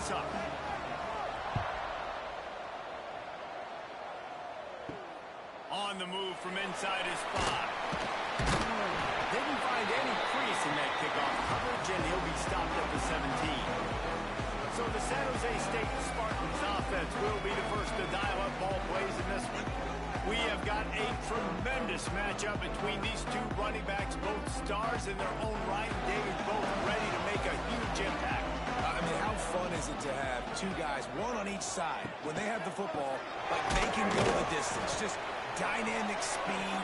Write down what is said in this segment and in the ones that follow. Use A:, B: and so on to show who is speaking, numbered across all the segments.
A: this up. On the move from inside his 5. Didn't find any crease in that kickoff coverage, and he'll be stopped at the 17. So the San Jose State Spartans offense will be the first to dial up ball plays in this one. We have got a tremendous matchup between these two running backs, both stars in their own right. They are both ready to make a huge impact.
B: I mean, how fun is it to have two guys, one on each side, when they have the football, like they can go the distance. Just dynamic speed,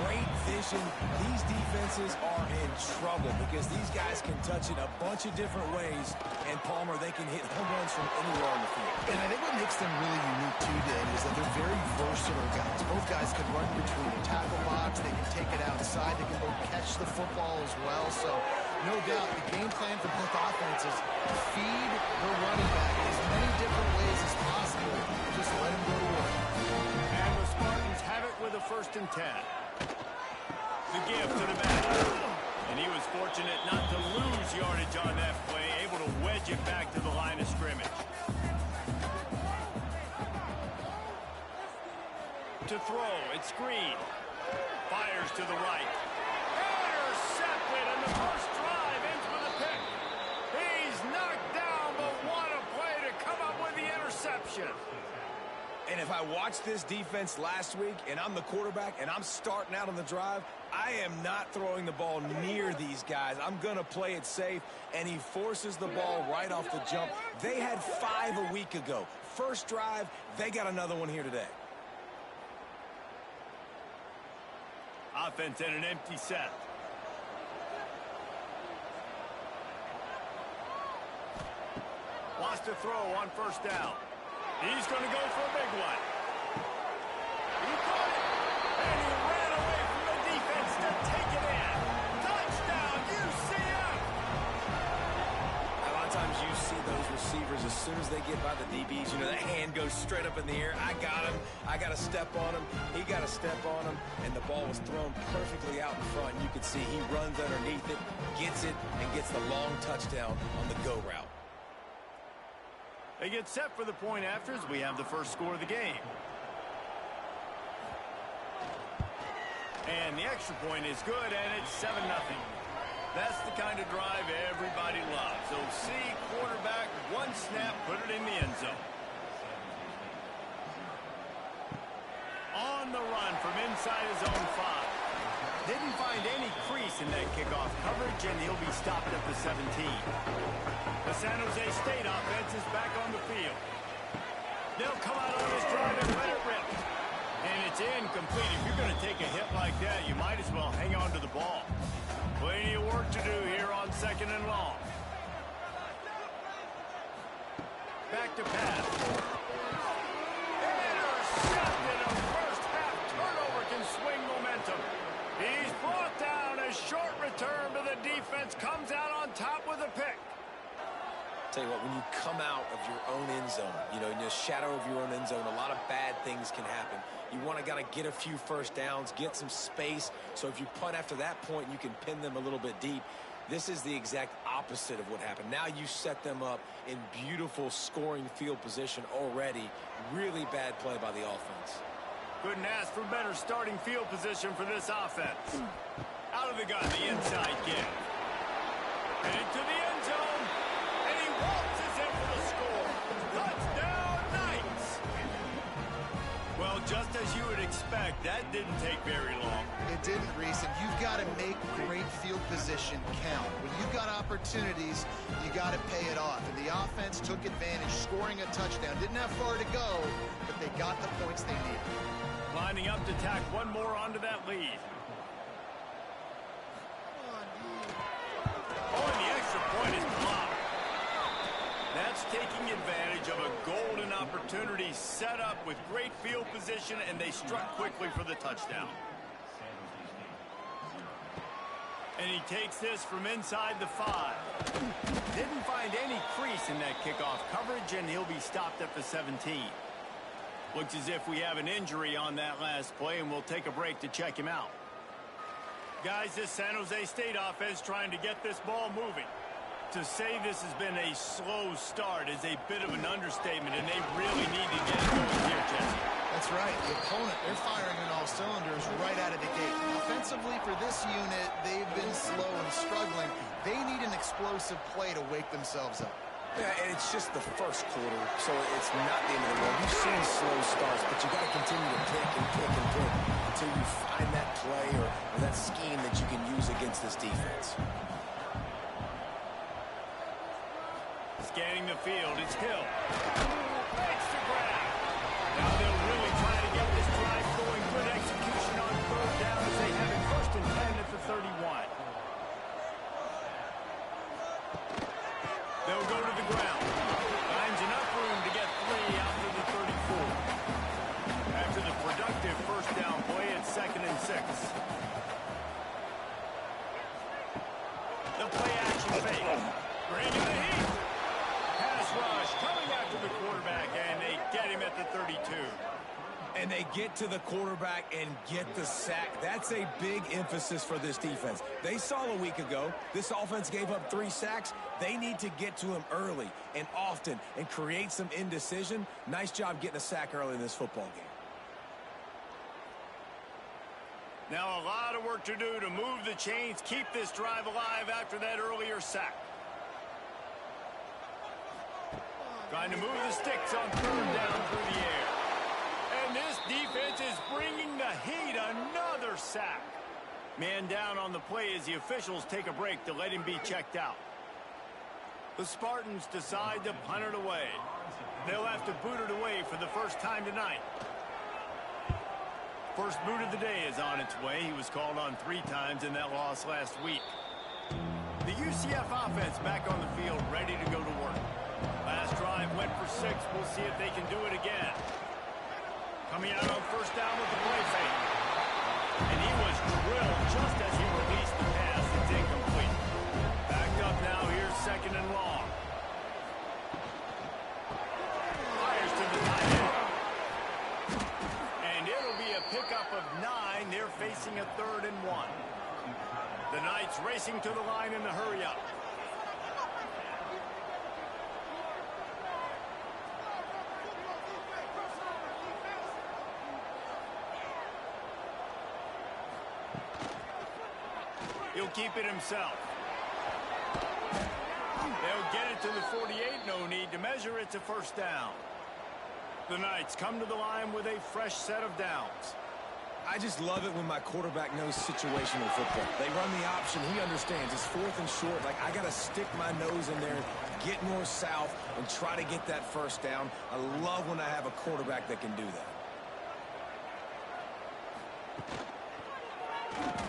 B: great vision. These defenses are in trouble because these guys can touch it a bunch of different ways, and Palmer, they can hit home runs from anywhere on the field.
C: And I think what makes them really unique too, Dan, is that they're very versatile guys. Both guys can run between the tackle box, they can take it outside, they can both catch the football as well. So no doubt the game plan for both offenses, feed the running back in as many different ways as possible. Just let him go to work.
A: And the Spartans have it with a 1st and 10. The give to the back. And he was fortunate not to lose yardage on that play, able to wedge it back to the line of scrimmage. To throw, it's Green. Fires to the right. Intercepted, and the first drive ends with a pick. He's knocked down, but what a play to come up with the interception.
B: And if I watched this defense last week and I'm the quarterback and I'm starting out on the drive, I am not throwing the ball near these guys. I'm going to play it safe, and he forces the ball right off the jump. They had 5 a week ago. First drive, they got another one here today.
A: Offense in an empty set. Wants to throw on 1st down. He's going to go for a big one. He caught it, and he ran away from the defense to take it in. Touchdown, UCF!
B: A lot of times you see those receivers as soon as they get by the DBs, you know, that hand goes straight up in the air. I got him. I got to step on him. He got to step on him, and the ball was thrown perfectly out in front. You can see he runs underneath it, gets it, and gets the long touchdown on the go route.
A: They get set for the point after as we have the first score of the game. And the extra point is good, and it's 7-0. That's the kind of drive everybody loves. So see, quarterback, one snap, put it in the end zone. On the run from inside his own 5. Didn't find any crease in that kickoff coverage, and he'll be stopped at the 17. The San Jose State offense is back on the field. They'll come out on this drive and let it rip. And it's incomplete. If you're going to take a hit like that, you might as well hang on to the ball. Plenty of work to do here on 2nd and long. Back to pass. Intercepted. A first-half turnover can swing momentum. He's brought down. A short return, but the defense comes out on top with a pick.
B: Tell you what, when you come out of your own end zone, you know, in the shadow of your own end zone, a lot of bad things can happen. You want to get a few first downs, get some space, so if you punt after that point, you can pin them a little bit deep. This is the exact opposite of what happened. Now you set them up in beautiful scoring field position already. Really bad play by the offense.
A: Couldn't ask for better starting field position for this offense. Out of the gun, the inside give. And into the end zone. And he waltzes in for the score. Touchdown, Knights! Well, just as you would expect, that didn't take very long.
C: It didn't, Reese, and you've got to make great field position count. When you've got opportunities, you got to pay it off. And the offense took advantage, scoring a touchdown. Didn't have far to go, but they got the points they needed.
A: Lining up to tack one more onto that lead. Oh, and the extra point is blocked. That's taking advantage of a golden opportunity set up with great field position, and they struck quickly for the touchdown. And he takes this from inside the 5. Didn't find any crease in that kickoff coverage, and he'll be stopped at the 17. Looks as if we have an injury on that last play, and we'll take a break to check him out. Guys, this San Jose State offense trying to get this ball moving. To say this has been a slow start is a bit of an understatement, and they really need to get it going here, Jesse.
C: That's right. The opponent, they're firing on all cylinders right out of the gate. Offensively for this unit, they've been slow and struggling. They need an explosive play to wake themselves up.
B: Yeah, and it's just the first quarter, so it's not the end of the world. You've seen slow starts, but you got to continue to pick and pick and pick until you find that play or that scheme that you can use against this defense.
A: Scanning the field, it's Hill. Makes the grab. Now they'll really try to get this drive going. Good execution on third down as they have it 1st and 10 at the 31. They'll go to the ground. Finds enough room to get 3 out to the 34. After the productive first down play, it's 2nd and 6. The play action fake. Bringing the heat. Pass rush coming after the quarterback, and they get him at the 32.
B: And they get to the quarterback and get the sack. That's a big emphasis for this defense. They saw a week ago, this offense gave up 3 sacks. They need to get to him early and often and create some indecision. Nice job getting a sack early in this football game.
A: Now a lot of work to do to move the chains, keep this drive alive after that earlier sack. Trying to move the sticks on 3rd down through the air. And this defense is bringing the heat. Another sack. Man down on the play as the officials take a break to let him be checked out. The Spartans decide to punt it away. They'll have to boot it away for the first time tonight. First boot of the day is on its way. He was called on 3 times in that loss last week. The UCF offense back on the field, ready to go to work. Last drive went for 6. We'll see if they can do it again. Coming out on 1st down with the play fake. And he was drilled just as he released the pass. It's incomplete. Backed up now. Here's 2nd and long. Fires to the tight end. And it'll be a pickup of 9. They're facing a 3rd and 1. The Knights racing to the line in the hurry-up. He'll keep it himself. They'll get it to the 48. No need to measure. It's a 1st down. The Knights come to the line with a fresh set of downs.
B: I just love it when my quarterback knows situational football. They run the option. He understands. It's 4th and short. Like, I got to stick my nose in there, get north-south, and try to get that 1st down. I love when I have a quarterback that can do that.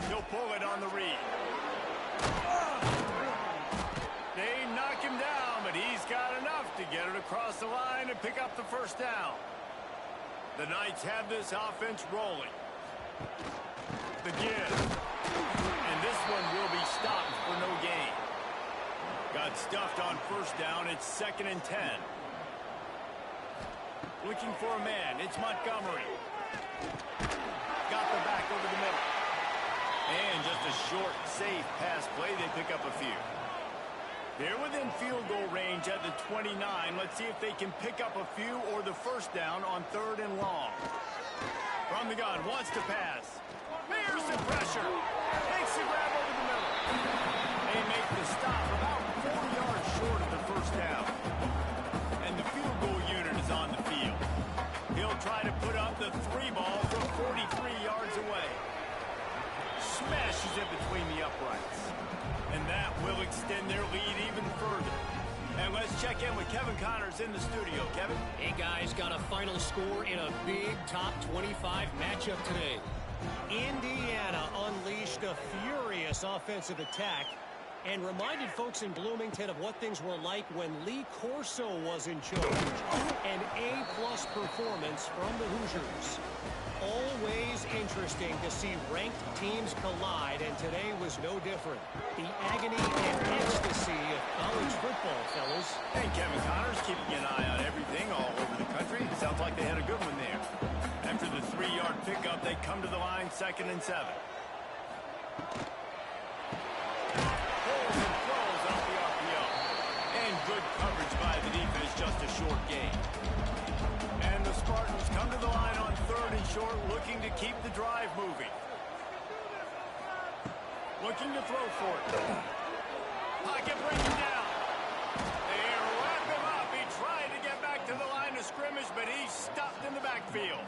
A: He'll pull it on the read. They knock him down, but he's got enough to get it across the line and pick up the 1st down. The Knights have this offense rolling. The give. And this one will be stopped for no gain. Got stuffed on 1st down. It's 2nd and 10. Looking for a man. It's Montgomery. Got the back over the middle. And just a short, safe pass play. They pick up a few. They're within field goal range at the 29. Let's see if they can pick up a few or the 1st down on 3rd and long. From the gun, wants to pass. There's the pressure. Makes the grab over the middle. They make the stop about 4 yards short of the 1st down. And the field goal unit is on the field. He'll try to put up the 3 ball from 43 yards away. Smashes it between the uprights. And that will extend their lead even further. And let's check in with Kevin Connors in the studio. Kevin?
D: Hey, guys, got a final score in a big top 25 matchup today. Indiana unleashed a furious offensive attack and reminded folks in Bloomington of what things were like when Lee Corso was in charge. An A-plus performance from the Hoosiers. Always interesting to see ranked teams collide, and today was no different. The agony and ecstasy of college football, fellas.
A: Hey, Kevin Connors, keeping an eye on everything all over the country. Sounds like they had a good one there. After the 3-yard pickup, they come to the line 2nd and 7. Holds and throws off the RPO. a short gain. And the Spartans come to the line on 3rd and short, looking to keep the drive moving. Looking to throw for it. Pocket brings him down. They wrap him up. He tried to get back to the line of scrimmage, but he's stopped in the backfield.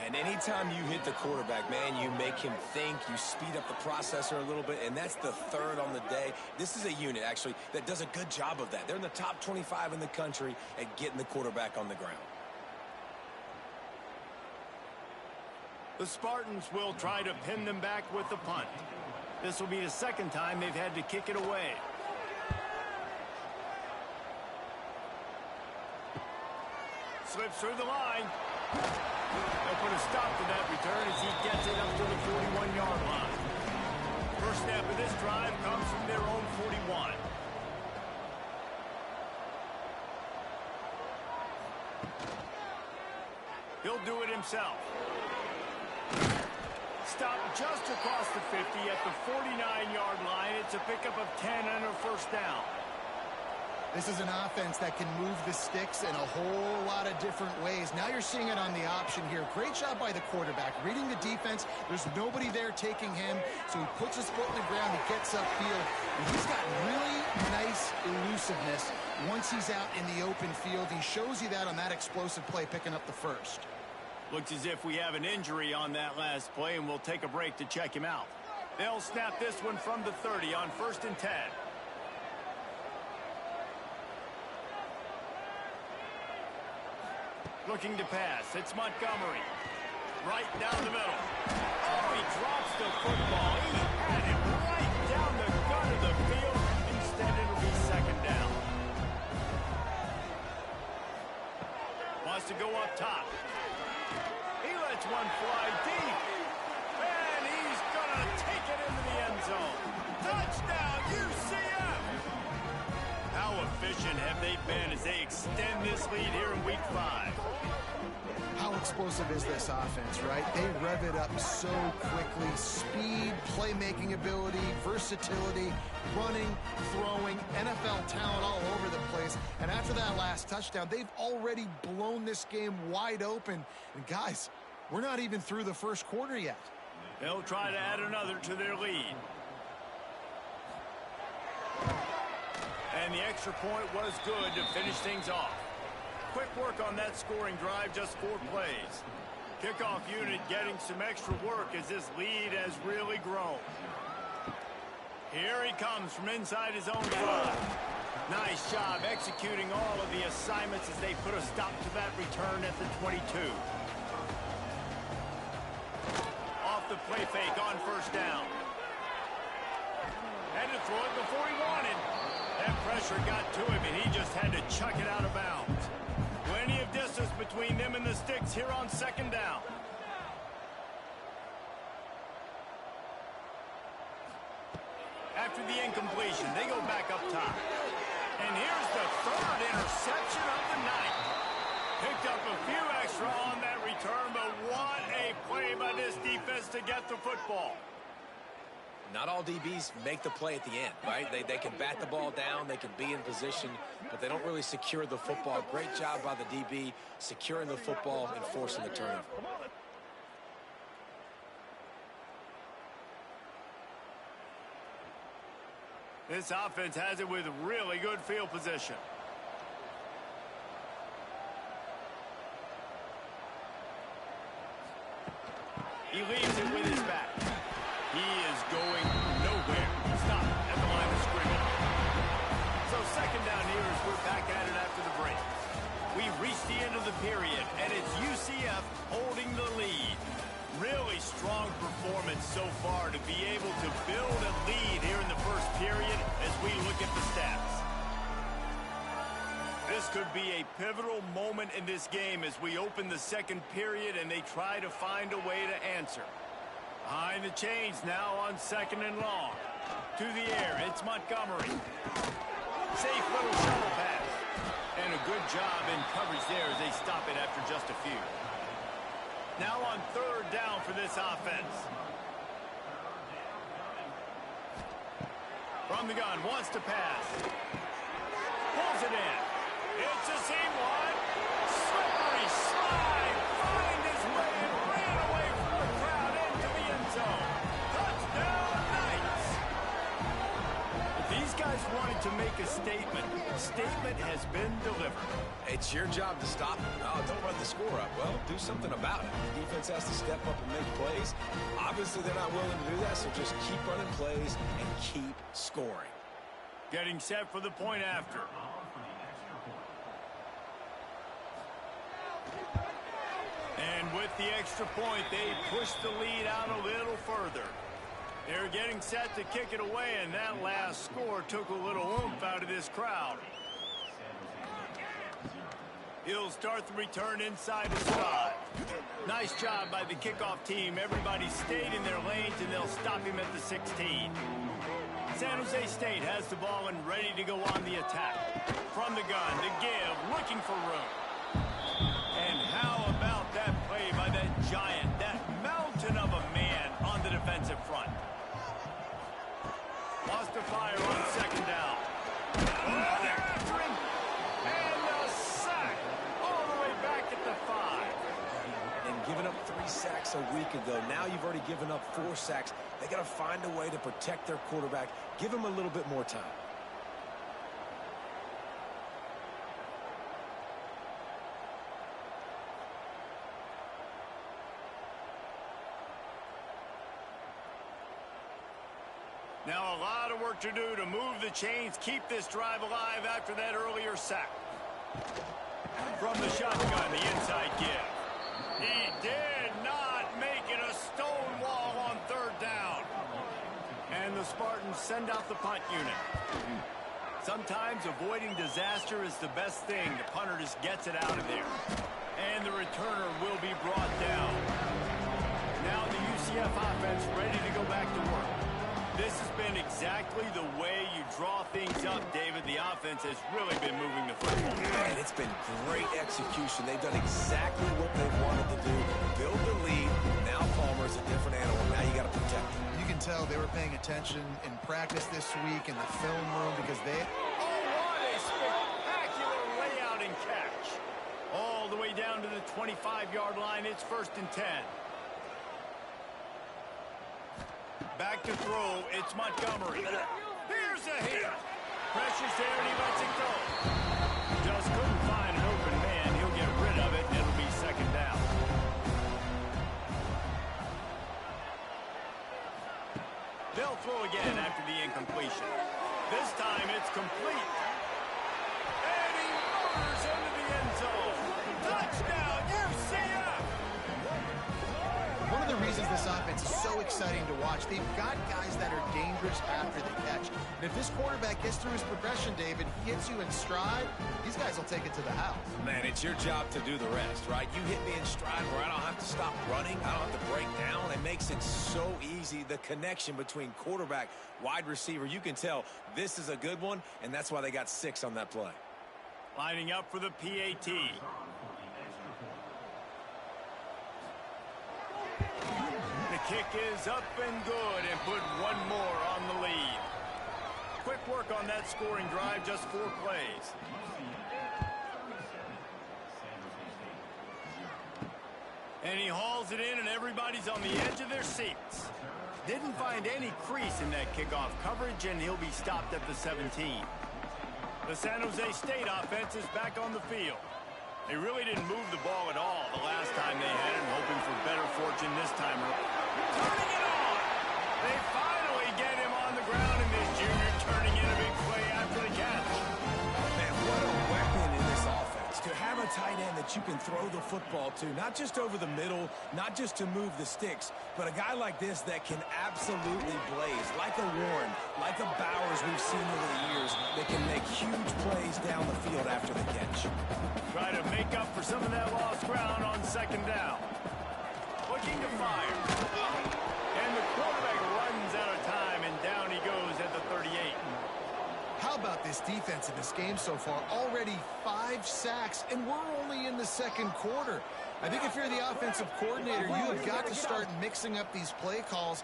B: And anytime you hit the quarterback, man, you make him think, you speed up the processor a little bit, and that's the 3rd on the day. This is a unit, actually, that does a good job of that. They're in the top 25 in the country at getting the quarterback on the ground.
A: The Spartans will try to pin them back with the punt. This will be the 2nd time they've had to kick it away. Slips through the line. They'll put a stop to that return as he gets it up to the 41-yard line. First snap of this drive comes from their own 41. He'll do it himself. Stop just across the 50 at the 49-yard line. It's a pickup of 10 and a first down.
C: This is an offense that can move the sticks in a whole lot of different ways. Now you're seeing it on the option here. Great job by the quarterback. Reading the defense, there's nobody there taking him, so he puts his foot in the ground, he gets upfield, and he's got really nice elusiveness once he's out in the open field. He shows you that on that explosive play, picking up the first.
A: Looks as if we have an injury on that last play, and we'll take a break to check him out. They'll snap this one from the 30 on 1st and 10. Looking to pass. It's Montgomery. Right down the middle. Oh, he drops the football. He had it right down the gut of the field. Instead, it'll be 2nd down. Wants to go up top. He lets one fly deep. And he's going to take it into the end zone. Touchdown, UCF! How efficient have they been as they extend this lead here in Week 5?
C: How explosive is this offense, right? They rev it up so quickly. Speed, playmaking ability, versatility, running, throwing, NFL talent all over the place. And after that last touchdown, they've already blown this game wide open. And guys, we're not even through the first quarter yet.
A: They'll try to add another to their lead. And the extra point was good to finish things off. Quick work on that scoring drive, just 4 plays. Kickoff unit getting some extra work as this lead has really grown. Here he comes from inside his own 5. Nice job executing all of the assignments as they put a stop to that return at the 22. Off the play fake on 1st down. Had to throw it before he wanted. That pressure got to him, and he just had to chuck it out of bounds. Plenty of distance between them and the sticks here on 2nd down. After the incompletion, they go back up top. And here's the 3rd interception of the night. Picked up a few extra on that return, but what a play by this defense to get the football.
B: Not all DBs make the play at the end, right? They can bat the ball down, they can be in position, but they don't really secure the football. Great job by the DB securing the football and forcing the turnover.
A: This offense has it with really good field position. He leaves it with his back. He is going nowhere. Stop at the line of scrimmage. So 2nd down here as we're back at it after the break. We've reached the end of the period, and it's UCF holding the lead. Really strong performance so far to be able to build a lead here in the first period as we look at the stats. This could be a pivotal moment in this game as we open the 2nd period and they try to find a way to answer. Behind the chains now on 2nd and long. To the air, it's Montgomery. Safe little shuttle pass. And a good job in coverage there as they stop it after just a few. Now on 3rd down for this offense. From the gun, wants to pass. Pulls it in. It's a seam one. Slippery slide. Find his way and ran away from the crowd into the end zone. Touchdown, Knights. These guys wanted to make a statement. Statement has been delivered.
B: It's your job to stop him. Oh, don't run the score up. Well, do something about it. The defense has to step up and make plays. Obviously, they're not willing to do that, so just keep running plays and keep scoring.
A: Getting set for the point after. And with the extra point, they push the lead out a little further. They're getting set to kick it away, and that last score took a little oomph out of this crowd. He'll start the return inside the spot. Nice job by the kickoff team. Everybody stayed in their lanes, and they'll stop him at the 16. San Jose State has the ball and ready to go on the attack. From the gun, the give, looking for room. And how about that play by that giant, that mountain of a man on the defensive front? Lost the fire on second down. Oh, they're after him. And a sack all the way back at the 5.
B: And giving up 3 sacks a week ago, now you've already given up 4 sacks. They got to find a way to protect their quarterback. Give him a little bit more time.
A: Now a lot of work to do to move the chains, keep this drive alive after that earlier sack. From the shotgun, the inside give. He did not make it a stone wall on third down. And the Spartans send out the punt unit. Sometimes avoiding disaster is the best thing. The punter just gets it out of there. And the returner will be brought down. Now the UCF offense ready to go back to work. This has been exactly the way you draw things up, David. The offense has really been moving the football.
B: And it's been great execution. They've done exactly what they've wanted to do. Build the lead. Now Palmer's a different animal. Now you got to protect him.
C: You can tell they were paying attention in practice this week in the film room because they...
A: Oh, what a spectacular layout and catch. All the way down to the 25-yard line. It's 1st and 10. Back to throw, it's Montgomery. Here's a hit. Pressure's there and he lets it go. Just couldn't find an open man. He'll get rid of it and it'll be second down. They'll throw again after the incompletion. This time it's complete. And he motors into the end zone. Touchdown, UCF!
C: One of the reasons this offense is so exciting to watch, they've got guys that are dangerous after the catch. And if this quarterback gets through his progression, David, he hits you in stride, these guys will take it to the house.
B: Man, it's your job to do the rest, right? You hit me in stride where I don't have to stop running. I don't have to break down. It makes it so easy. The connection between quarterback, wide receiver, you can tell this is a good one, and that's why they got 6 on that play.
A: Lining up for the PAT. The kick is up and good and put one more on the lead. Quick work on that scoring drive, just 4 plays. And he hauls it in and everybody's on the edge of their seats. Didn't find any crease in that kickoff coverage and he'll be stopped at the 17. The San Jose State offense is back on the field. They really didn't move the ball at all the last time they had it, hoping for better fortune this time. Turning it on! They finally get him on the ground, and this junior turning in a big play after the catch.
B: Man, what a weapon in this offense. To have a tight end that you can throw the football to, not just over the middle, not just to move the sticks, but a guy like this that can absolutely blaze, like a Warren, like a Bowers we've seen over the years, that can make huge plays down the field after the catch.
A: Try to make up for some of that lost ground on second down. Looking to fire. And the quarterback runs out of time, and down he goes at the 38.
C: How about this defense in this game so far? Already 5 sacks, and we're only in the second quarter. I think if you're the offensive coordinator, you have got to start mixing up these play calls.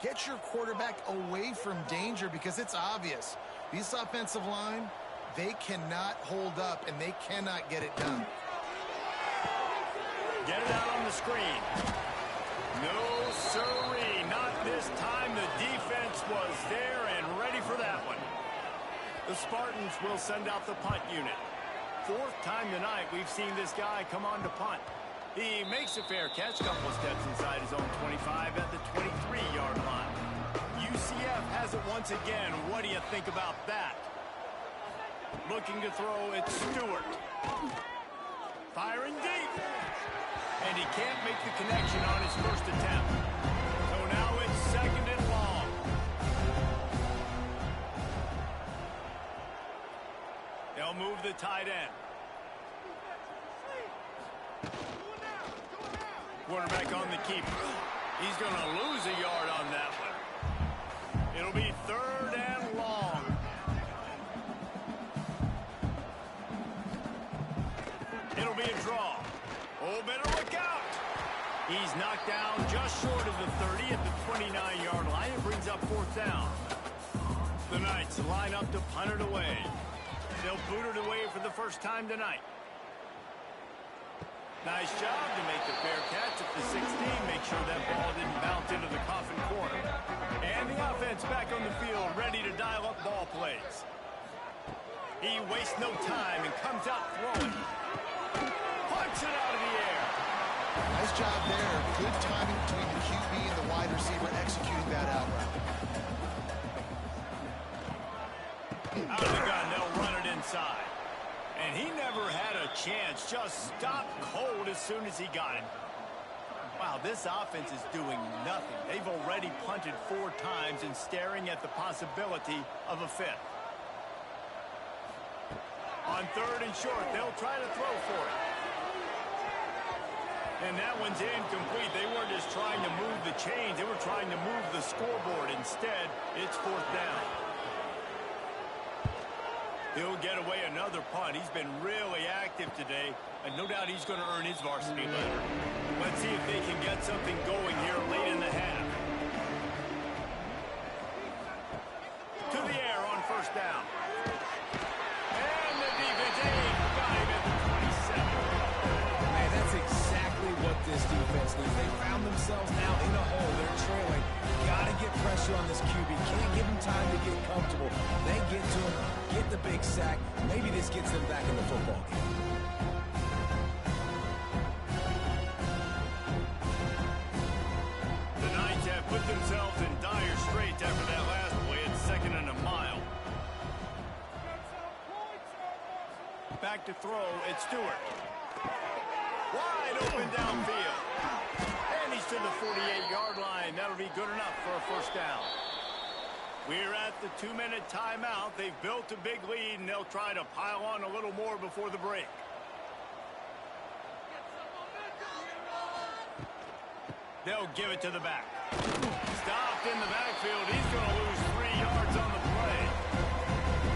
C: Get your quarterback away from danger because it's obvious. This offensive line, they cannot hold up and they cannot get it done.
A: Get it out on the screen. No, sirree, not this time. The defense was there and ready for that one. The Spartans will send out the punt unit. Fourth time tonight we've seen this guy come on to punt. He makes a fair catch, couple steps inside his own 25 at the 23-yard line. UCF has it once again. What do you think about that? Looking to throw, it's Stewart. Firing deep. And he can't make the connection on his first attempt. So now it's second and long. They'll move the tight end. Quarterback on the keeper. He's going to lose a yard on that one. It'll be third and long. It'll be a draw. Oh, better look out. He's knocked down just short of the 30 at the 29-yard line. It brings up fourth down. The Knights line up to punt it away. They'll boot it away for the first time tonight. Nice job to make the fair catch at the 16. Make sure that ball didn't bounce into the coffin corner. And the offense back on the field, ready to dial up ball plays. He wastes no time and comes out throwing. Punts it out of the air.
C: Nice job there. Good timing between the QB and the wide receiver executing that out route.
A: Out of the gun, they'll run it inside. And he never had a chance. Just stopped cold as soon as he got it. Wow, this offense is doing nothing. They've already punted 4 times and staring at the possibility of a 5th. On third and short, they'll try to throw for it. And that one's incomplete. They weren't just trying to move the chains. They were trying to move the scoreboard. Instead, it's fourth down. He'll get away another punt. He's been really active today, and no doubt he's going to earn his varsity letter. Let's see if they can get something going here late in the half. To the air on first down. And the defense got him at the 27.
B: Man, that's exactly what this defense needs. They found themselves now in a hole. They're trailing. Got to get pressure on this QB. Can't give him time to get comfortable. They get to him, get the big sack. Maybe this gets them back in the football game.
A: The Knights have put themselves in dire straits after that last play. It's second and a mile. Back to throw, it's Stewart. Wide open downfield. And he's to the 48-yard line. That'll be good enough for a first down. We're at the 2-minute timeout. They've built a big lead, and they'll try to pile on a little more before the break. They'll give it to the back. Stopped in the backfield. He's going to lose 3 yards on the play.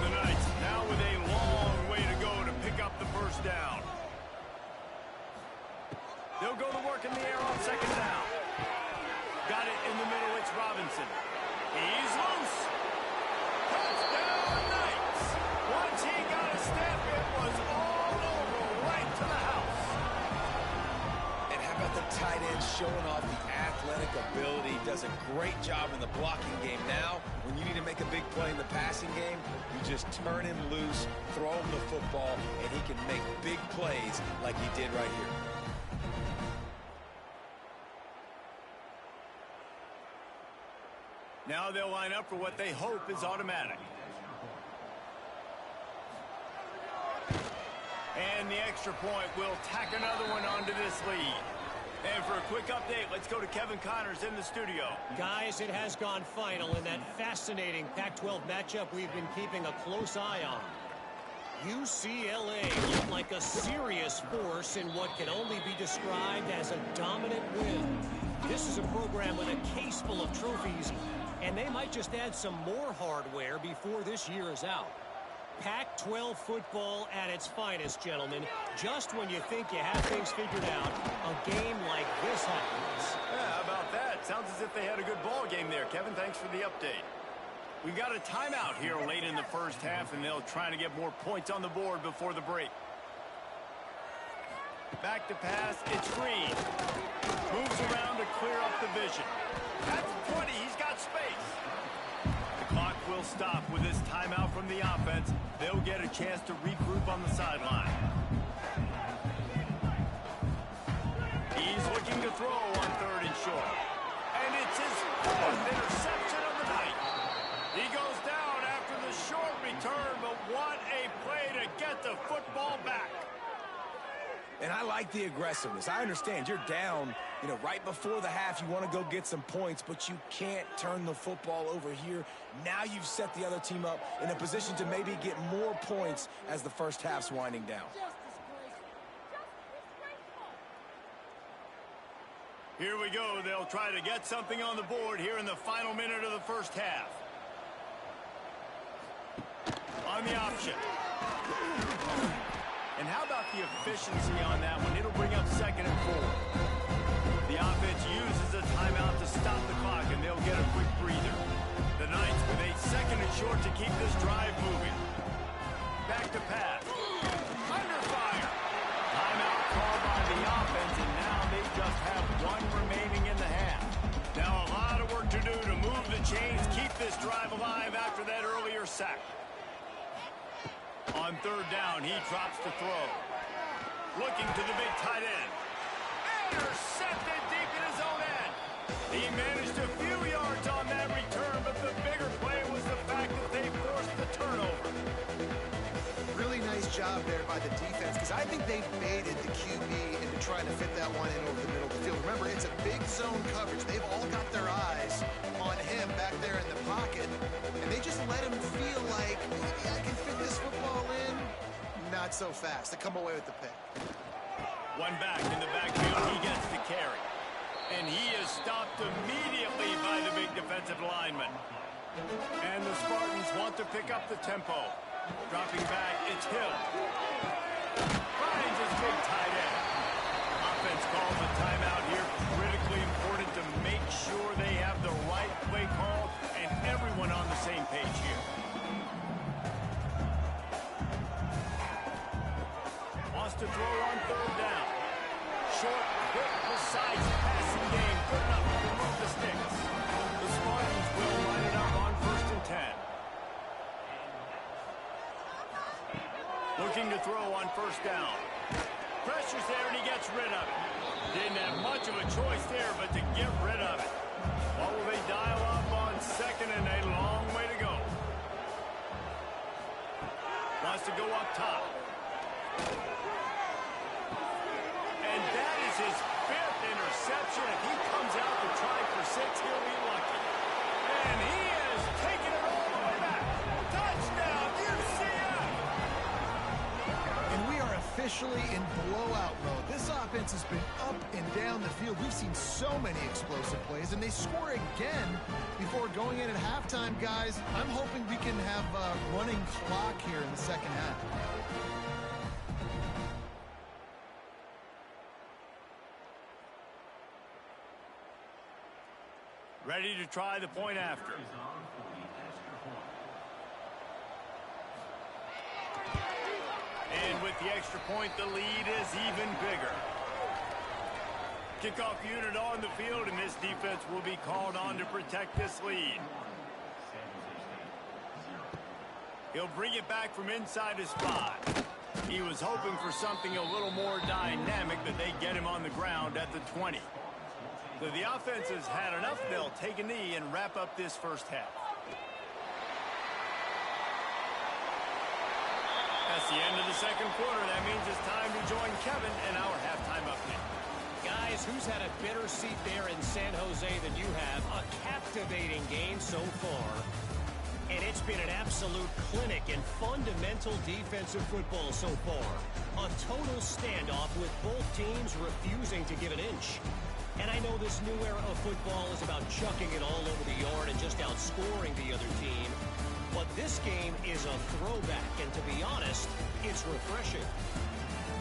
A: The Knights now with a long way to go to pick up the first down. They'll go to work in the air on second down. Got it in the middle. It's Robinson. He's loose. Touchdown, Knights. Once he got a step, it was all over right to the house.
B: And how about the tight end showing off the athletic ability? Does a great job in the blocking game. Now, when you need to make a big play in the passing game, you just turn him loose, throw him the football, and he can make big plays like he did right here.
A: Now they'll line up for what they hope is automatic. And the extra point will tack another one onto this lead. And for a quick update, let's go to Kevin Connors in the studio.
D: Guys, it has gone final in that fascinating Pac-12 matchup we've been keeping a close eye on. UCLA looked like a serious force in what can only be described as a dominant win. This is a program with a case full of trophies, and they might just add some more hardware before this year is out. Pac-12 football at its finest, gentlemen. Just when you think you have things figured out, a game like this happens.
A: Yeah, how about that? Sounds as if they had a good ball game there, Kevin. Thanks for the update. We've got a timeout here late in the first half, and they'll try to get more points on the board before the break. Back to pass. It's Green. Moves around to clear up the vision. At the 20, he's got space. The clock will stop with this timeout from the offense. They'll get a chance to regroup on the sideline. He's looking to throw on 3rd and short. And it's his 4th interception of the night. He goes down after the short return, but what a play to get the football back.
B: And I like the aggressiveness. I understand you're down, right before the half. You want to go get some points, but you can't turn the football over here. Now you've set the other team up in a position to maybe get more points as the first half's winding down.
A: Here we go. They'll try to get something on the board here in the final minute of the first half. On the option. And how about the efficiency on that one? It'll bring up 2nd and 4. The offense uses a timeout to stop the clock, and they'll get a quick breather. The Knights with 8 2nd and short to keep this drive moving. Back to pass. Under fire. Timeout called by the offense, and now they just have 1 remaining in the half. Now a lot of work to do to move the chains, keep this drive alive after that earlier sack. On 3rd down, he drops to throw. Looking to the big tight end. Intercepted deep in his own end. He managed a few yards on that return, but the bigger play was the fact that they forced the turnover.
C: Really nice job there by the defense, because I think they baited the QB into trying to fit that one in over the middle of the field. Remember, it's a big zone coverage. They've all got their eyes on him back there in the pocket, and they just let him feel like, maybe I can fit this football in. Not so fast. They come away with the pick.
A: One back in the backfield, he gets the carry. And he is stopped immediately by the big defensive lineman. And the Spartans want to pick up the tempo. Dropping back, it's Hill. Finds his big tight end. Offense calls a timeout here. Critically important to make sure they have the right play call and everyone on the same page here. Wants to throw on 3rd down. Short, quick, precise passing game. Good enough to remove the sticks. The Spartans will line it up on 1st and 10. Looking to throw on 1st down. Pressure's there and he gets rid of it. Didn't have much of a choice there, but to get rid of it. What will they dial up on 2nd and a long way to go? Wants to go up top. And that is his 5th interception. If he comes out to try for 6, he'll be lucky. And he is taking it all the way back. Touchdown, UCF!
C: And we are officially in blowout mode. This offense has been up and down the field. We've seen so many explosive plays, and they score again before going in at halftime, guys. I'm hoping we can have a running clock here in the second half.
A: Ready to try the point after. And with the extra point, the lead is even bigger. Kickoff unit on the field, and this defense will be called on to protect this lead. He'll bring it back from inside his spot. He was hoping for something a little more dynamic, but they get him on the ground at the 20. So the offense has had enough. They'll take a knee and wrap up this first half. That's the end of the second quarter. That means it's time to join Kevin and our halftime update.
D: Guys, who's had a better seat there in San Jose than you have? A captivating game so far. And it's been an absolute clinic in fundamental defensive football so far. A total standoff with both teams refusing to give an inch. And I know this new era of football is about chucking it all over the yard and just outscoring the other team. But this game is a throwback, and to be honest, it's refreshing.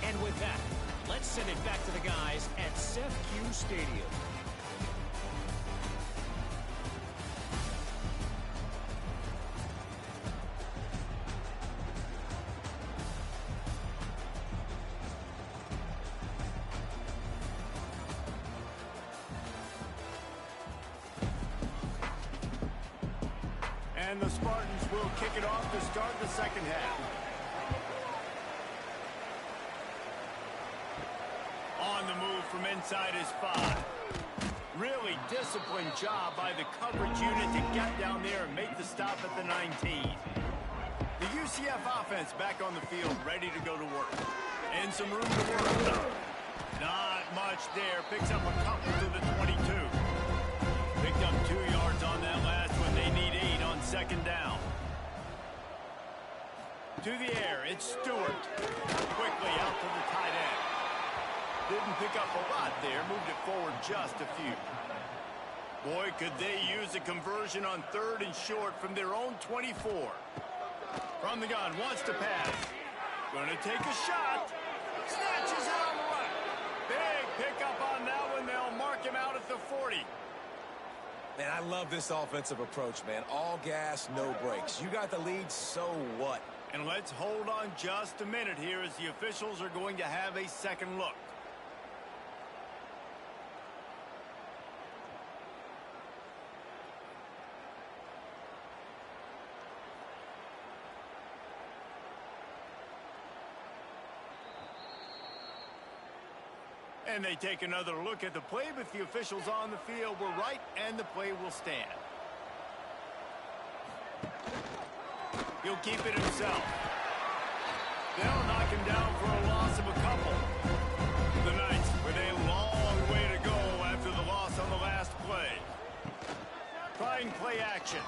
D: And with that, let's send it back to the guys at SEF-Q Stadium.
A: And the Spartans will kick it off to start the second half. On the move from inside his 5. Really disciplined job by the coverage unit to get down there and make the stop at the 19. The UCF offense back on the field, ready to go to work. And some room to work. Not much there. Picks up a couple to the 22. Picked up 2 yards on that last one. They need 8 on second down. To the air, it's Stewart. Quickly out to the tight end. Didn't pick up a lot there. Moved it forward just a few. Boy, could they use a conversion on 3rd and short from their own 24. From the gun, wants to pass. Gonna take a shot. Snatches it on the run. Big pickup on that one. They'll mark him out at the 40.
B: Man, I love this offensive approach, man. All gas, no brakes. You got the lead, so what?
A: And let's hold on just a minute here as the officials are going to have a second look. And they take another look at the play, but the officials on the field were right, and the play will stand. He'll keep it himself. They'll knock him down for a loss of a couple. The Knights with a long way to go after the loss on the last play. Trying play action.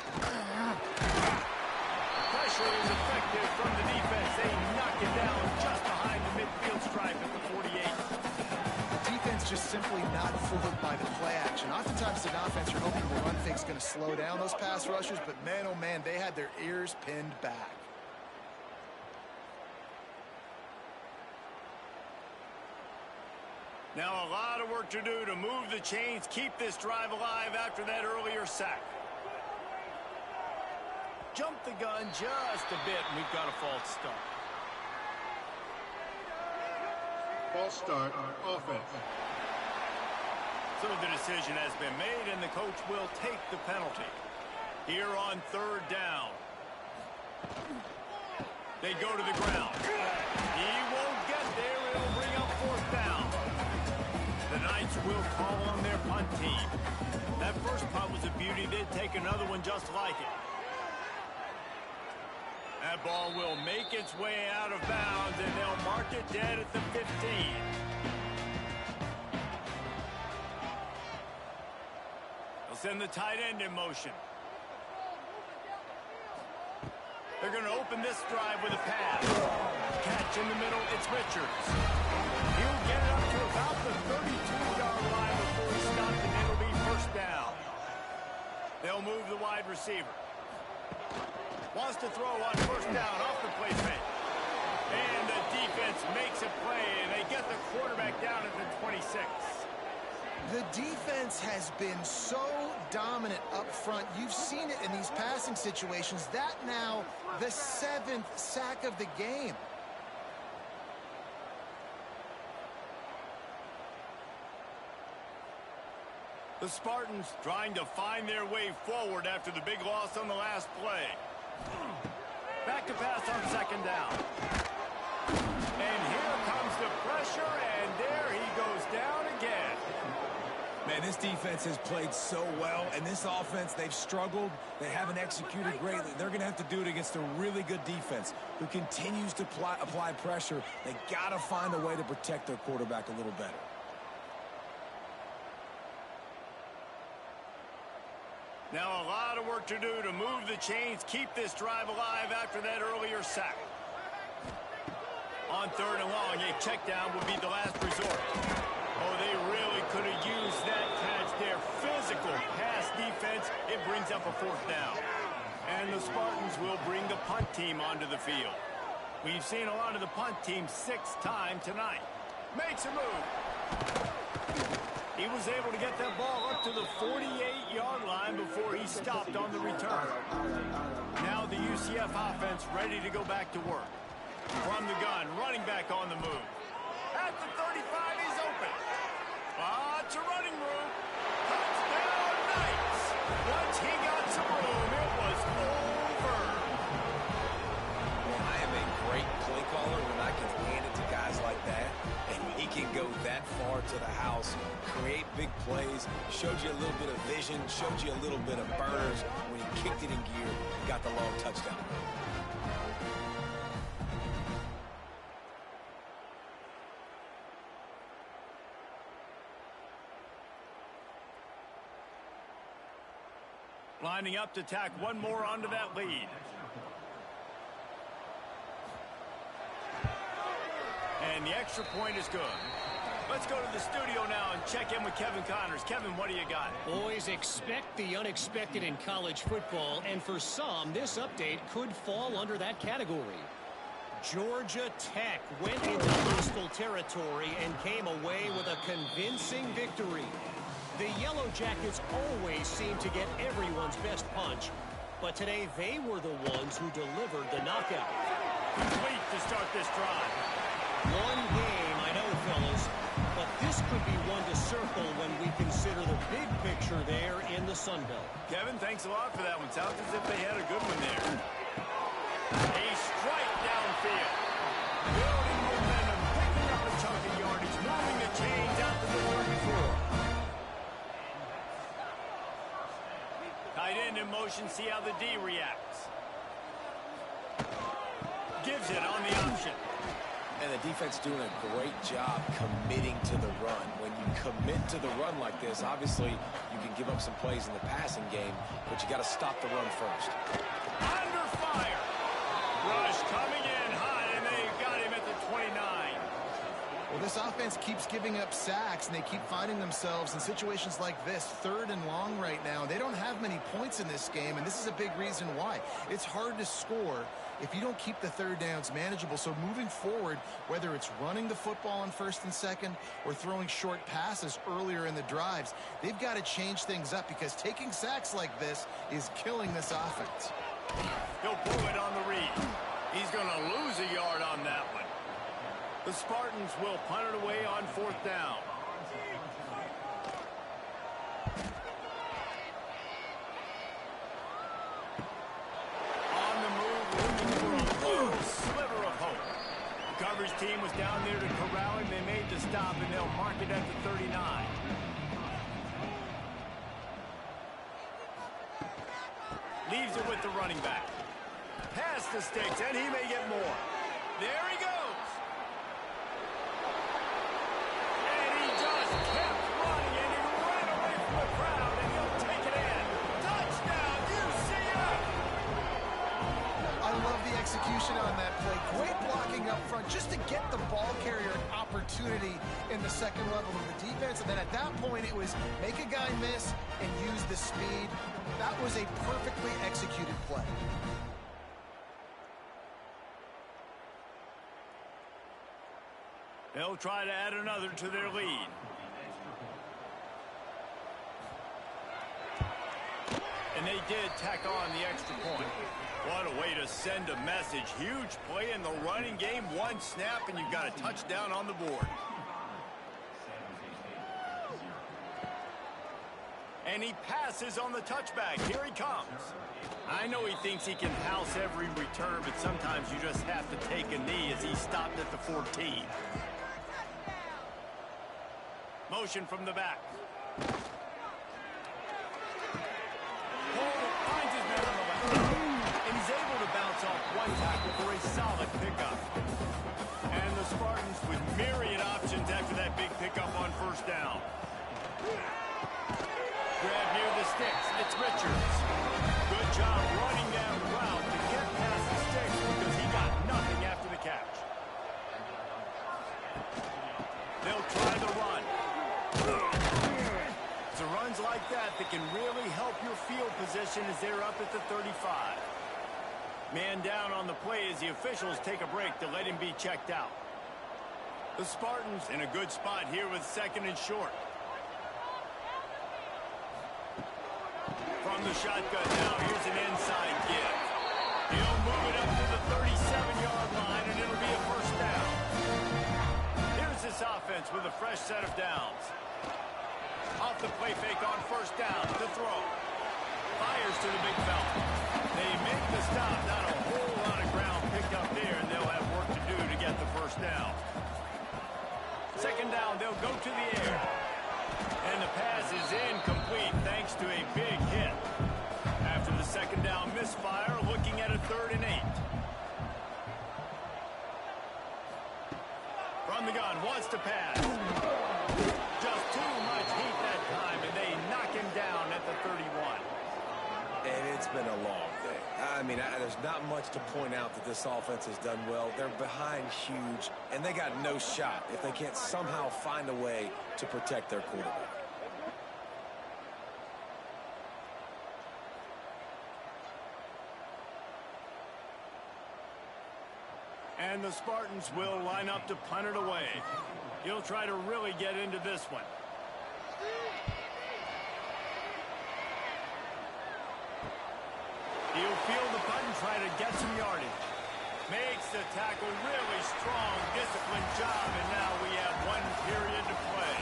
A: Pressure is effective from the defense. They knock it down just behind the midfield stripe at the 48.
C: Just simply not fooled by the play action. Oftentimes, an offense, you're hoping the run fake's going to slow down those pass rushers, but man, oh man, they had their ears pinned back.
A: Now a lot of work to do to move the chains, keep this drive alive after that earlier sack. Jump the gun just a bit, and we've got a false start.
E: False start on offense.
A: So the decision has been made, and the coach will take the penalty. Here on 3rd down. They go to the ground. He won't get there. It'll bring up 4th down. The Knights will call on their punt team. That first punt was a beauty. They'd take another one just like it. That ball will make its way out of bounds, and they'll mark it dead at the 15. They'll send the tight end in motion. They're going to open this drive with a pass. Catch in the middle, it's Richards. He'll get it up to about the 32-yard line before he's stopped, and it'll be 1st down. They'll move the wide receiver. Wants to throw on 1st down off the play fake. And the defense makes a play, and they get the quarterback down at the 26.
C: The defense has been so dominant up front. You've seen it in these passing situations. That now the 7th sack of the game.
A: The Spartans trying to find their way forward after the big loss on the last play. Back to pass on 2nd down. And here comes the pressure, and there he goes down again.
B: Man, this defense has played so well, and this offense, they've struggled. They haven't executed greatly. They're going to have to do it against a really good defense who continues to apply pressure. They got to find a way to protect their quarterback a little better.
A: Now a lot of work to do to move the chains, keep this drive alive after that earlier sack. On 3rd and long, a check down would be the last resort. Oh, they really could have used that catch there. Physical pass defense. It brings up a 4th down. And the Spartans will bring the punt team onto the field. We've seen a lot of the punt team 6 times tonight. Makes a move. He was able to get that ball up to the 48-yard line before he stopped on the return. Now the UCF offense ready to go back to work. From the gun, running back on the move. At the 35, he's open. It's a running room. Touchdown, Knights. Once he got some room, it was over.
B: Well, I am a great play caller when I can hand it to guys like that. And he can go that far to the house, create big plays, showed you a little bit of vision, showed you a little bit of burners when he kicked it in gear and got the long touchdown.
A: Lining up to tack one more onto that lead. And the extra point is good. Let's go to the studio now and check in with Kevin Connors. Kevin, what do you got?
D: Boys, expect the unexpected in college football, and for some, this update could fall under that category. Georgia Tech went into hostile territory and came away with a convincing victory. The Yellow Jackets always seem to get everyone's best punch, but today they were the ones who delivered the knockout.
A: Complete to start this drive.
D: One game, I know, fellas, but this could be one to circle when we consider the big picture there in the Sun Belt.
A: Kevin, thanks a lot for that one. Sounds as if they had a good one there. A strike downfield. Building momentum, picking up a chunk of yardage, moving the chains out to the 34. Tight end in motion, see how the D reacts. Gives it on the option.
B: And the defense doing a great job committing to the run. When you commit to the run like this, obviously you can give up some plays in the passing game, but you got to stop the run first.
A: Under fire. Rush coming in high, and they got him at the 29.
C: Well, this offense keeps giving up sacks, and they keep finding themselves in situations like this, 3rd and long right now. They don't have many points in this game, and this is a big reason why. It's hard to score if you don't keep the 3rd downs manageable. So moving forward, whether it's running the football on 1st and 2nd or throwing short passes earlier in the drives, they've got to change things up because taking sacks like this is killing this offense.
A: He'll pull it on the read. He's going to lose a yard on that one. The Spartans will punt it away on 4th down. On the move, looking for a little sliver of hope. The coverage team was down there to corral him. They made the stop, and they'll mark it at the 39. Leaves it with the running back. Past the sticks, and he may get more. There he goes. And he just kept running, and he ran away from the crowd, and he'll take it in. Touchdown, UCF!
C: I love the execution on that play. Great blocking up front just to get the ball carrier an opportunity in the 2nd level of the defense. And then at that point, it was make a guy miss and use the speed. That was a perfectly executed play.
A: They'll try to add another to their lead. And they did tack on the extra point. What a way to send a message. Huge play in the running game. One snap, and you've got a touchdown on the board. And he passes on the touchback. Here he comes. I know he thinks he can house every return, but sometimes you just have to take a knee as he stopped at the 14. Motion from the back. Finds his man on the left. And he's able to bounce off one tackle for a solid pickup. And the Spartans with myriad options after that big pickup on 1st down. Grab near the sticks. It's Richards. Good job running that route to get past the sticks because he got nothing after the catch. They'll try the run. So runs like that that can really help your field position as they're up at the 35. Man down on the play as the officials take a break to let him be checked out. The Spartans in a good spot here with 2nd and short. From the shotgun now, here's an inside give. He'll move it up to the 37-yard line, and it'll be a first down. Here's this offense with a fresh set of downs. Off the play fake on first down to throw. Fires to the big fella. They make the stop. Not a whole lot of ground picked up there, and they'll have work to do to get the first down. 2nd down, they'll go to the air. And the pass is incomplete thanks to a big hit. After the 2nd down misfire, looking at a 3rd and 8. From the gun, wants to pass. Just too much heat that time, and they knock him down at the 31.
B: And it's been a long day. I mean, there's not much to point out that this offense has done well. They're behind huge, and they got no shot if they can't somehow find a way to protect their quarterback.
A: And the Spartans will line up to punt it away. He'll try to really get into this one. He'll field the punt and try to get some yardage. Makes the tackle, really strong, disciplined job, and now we have 1 period to play.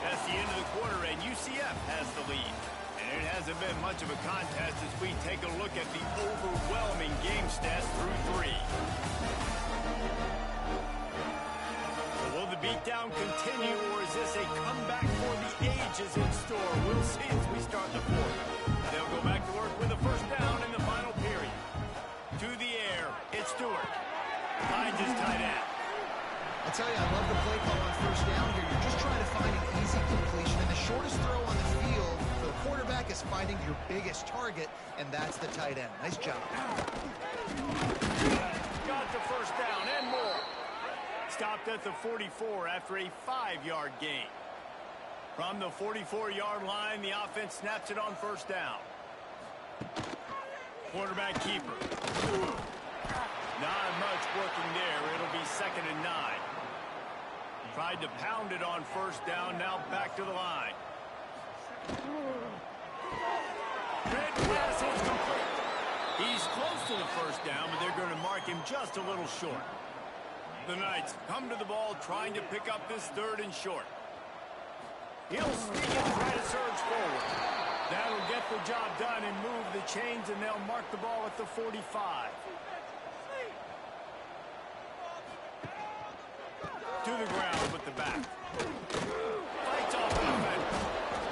A: That's the end of the quarter, and UCF has the lead. And it hasn't been much of a contest as we take a look at the overwhelming game stats through 3. So will the beatdown continue, or is this a comeback for the ages in store? We'll see as we start the 4th. They'll go back to work with a first down in the final period. To the air, it's Stewart. Finds his tight end.
C: I'll tell you, I love the play call on first down here. You're just trying to find an easy completion, and the shortest throw on the field for the quarterback is finding your biggest target, and that's the tight end. Nice job.
A: Got the first down and more. Stopped at the 44 after a 5-yard gain. From the 44-yard line, the offense snaps it on first down. Quarterback keeper. Not much working there. It'll be 2nd and 9. Tried to pound it on first down, now back to the line. Great pass is complete. He's close to the first down, but they're going to mark him just a little short. The Knights come to the ball trying to pick up this 3rd and short. He'll sneak and try to surge forward. That'll get the job done and move the chains, and they'll mark the ball at the 45. To the ground with the back. Fights off the defender.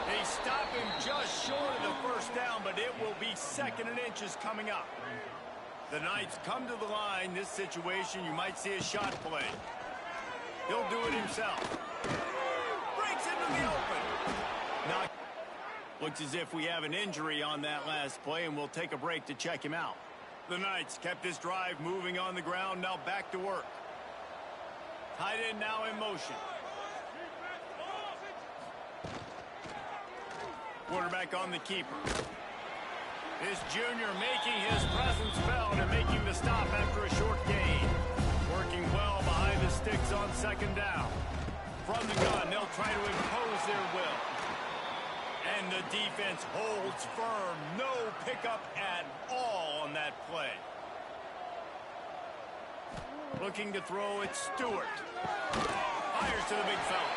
A: They stop him just short of the first down, but it will be 2nd and inches coming up. The Knights come to the line. This situation, you might see a shot play. He'll do it himself. Breaks into the open. Now, looks as if we have an injury on that last play, and we'll take a break to check him out. The Knights kept this drive moving on the ground, now back to work. Tight end now in motion. Quarterback on the keeper. This junior making his presence felt and making the stop after a short gain. Working well behind the sticks on 2nd down. From the gun, they'll try to impose their will. And the defense holds firm. No pickup at all on that play. Looking to throw, it's Stewart. Fires to the big fella.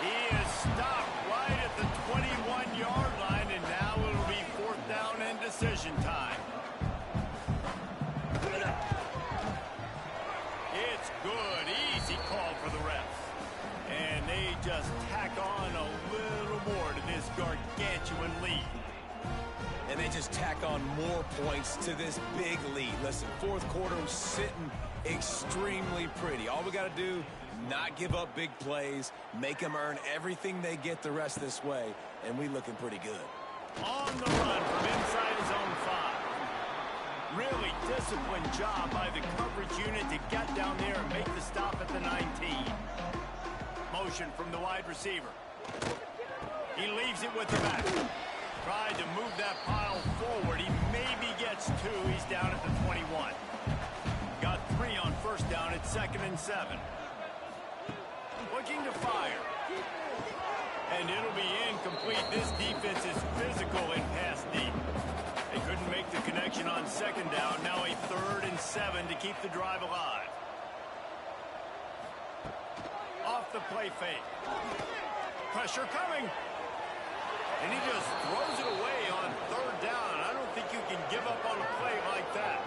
A: He is stopped right at the 21-yard line, and now it'll be 4th down and decision time. It's good. Easy call for the refs. And they just tack on a little more to this gargantuan lead.
B: And they just tack on more points to this big lead. Listen, 4th quarter was sitting extremely pretty. All we got to do, not give up big plays, make them earn everything they get the rest this way, and we looking pretty good.
A: On the run from inside his own 5. Really disciplined job by the coverage unit to get down there and make the stop at the 19. Motion from the wide receiver. He leaves it with the back. Tried to move that pile forward. He maybe gets 2. He's down at the 21. Got 3 on first down at 2nd and 7. Looking to fire. And it'll be incomplete. This defense is physical in pass deep. They couldn't make the connection on 2nd down. Now a 3rd and 7 to keep the drive alive. Off the play fake. Pressure coming. And he just throws it away on 3rd down. I don't think you can give up on a play like that.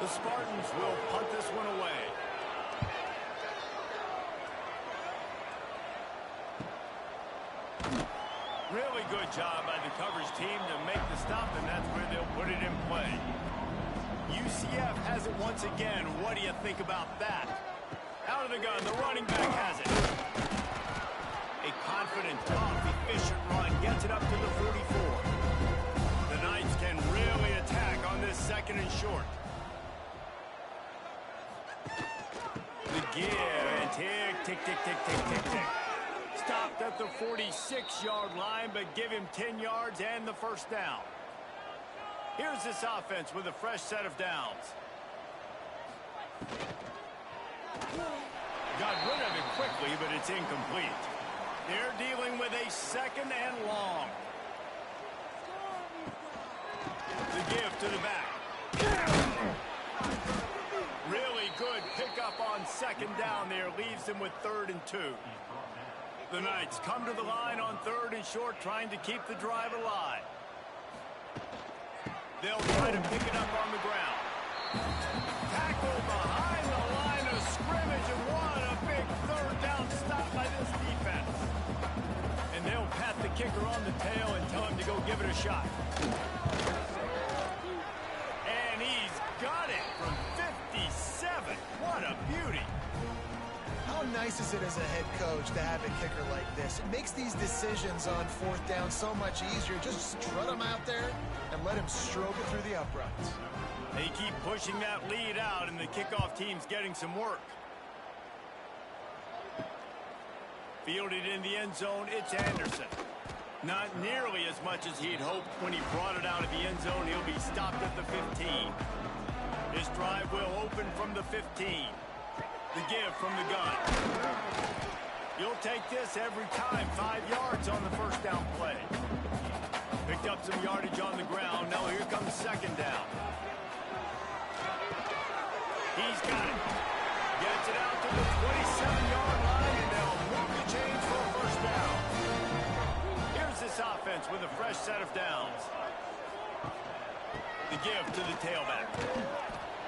A: The Spartans will punt this one away. Really good job by the coverage team to make the stop, and that's where they'll put it in play. UCF has it once again. What do you think about that? Out of the gun, the running back has it. A confident, tough, efficient run gets it up to the 44. The Knights can really attack on this 2nd and short. The give and tick, tick, tick, tick, tick, tick, tick. Stopped at the 46-yard line, but give him 10 yards and the first down. Here's this offense with a fresh set of downs. Got rid of it quickly, but it's incomplete. They're dealing with a 2nd and long. The give to the back. Really good pickup on 2nd down there. Leaves them with 3rd and 2. The Knights come to the line on 3rd and short, trying to keep the drive alive. They'll try to pick it up on the ground. Tackle behind the line of scrimmage, and what a big 3rd down stop by this defense. And they'll pat the kicker on the tail and tell him to go give it a shot. And he's got it from 57. What a beauty.
C: How nice is it as a head coach to have a kicker like this? It makes these decisions on 4th down so much easier. Just strut him out there and let him stroke it through the uprights.
A: They keep pushing that lead out, and the kickoff team's getting some work. Fielded in the end zone, it's Anderson. Not nearly as much as he'd hoped when he brought it out of the end zone. He'll be stopped at the 15. His drive will open from the 15. The give from the gun. You'll take this every time. 5 yards on the first down play. Picked up some yardage on the ground. Now here comes 2nd down. He's got it. Gets it out to the 27-yard line, and they'll move the chains for a first down. Here's this offense with a fresh set of downs. The give to the tailback.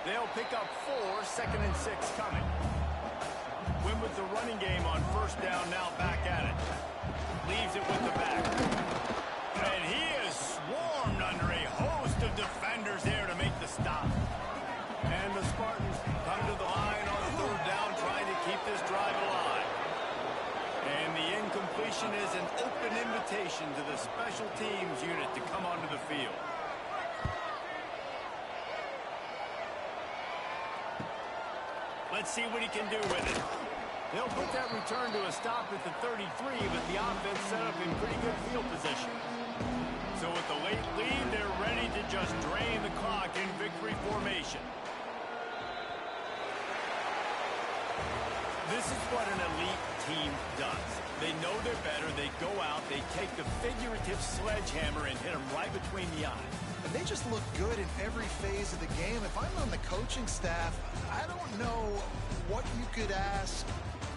A: They'll pick up 4, 2nd and 6 coming. Win with the running game on first down, now back at it. Leaves it with the back. And he is swarmed under a host of defenders there to make the stop. And the Spartans come to the line on 3rd down, trying to keep this drive alive. And the incompletion is an open invitation to the special teams unit to come onto the field. Let's see what he can do with it. They'll put that return to a stop at the 33, but the offense set up in pretty good field position. So with the late lead, they're ready to just drain the clock in victory formation. This is what an elite team does. They know they're better. They go out, they take the figurative sledgehammer and hit them right between the eyes.
C: And they just look good in every phase of the game. If I'm on the coaching staff, I don't know what you could ask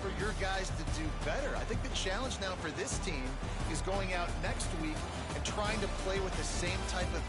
C: for your guys to do better. I think the challenge now for this team is going out next week and trying to play with the same type of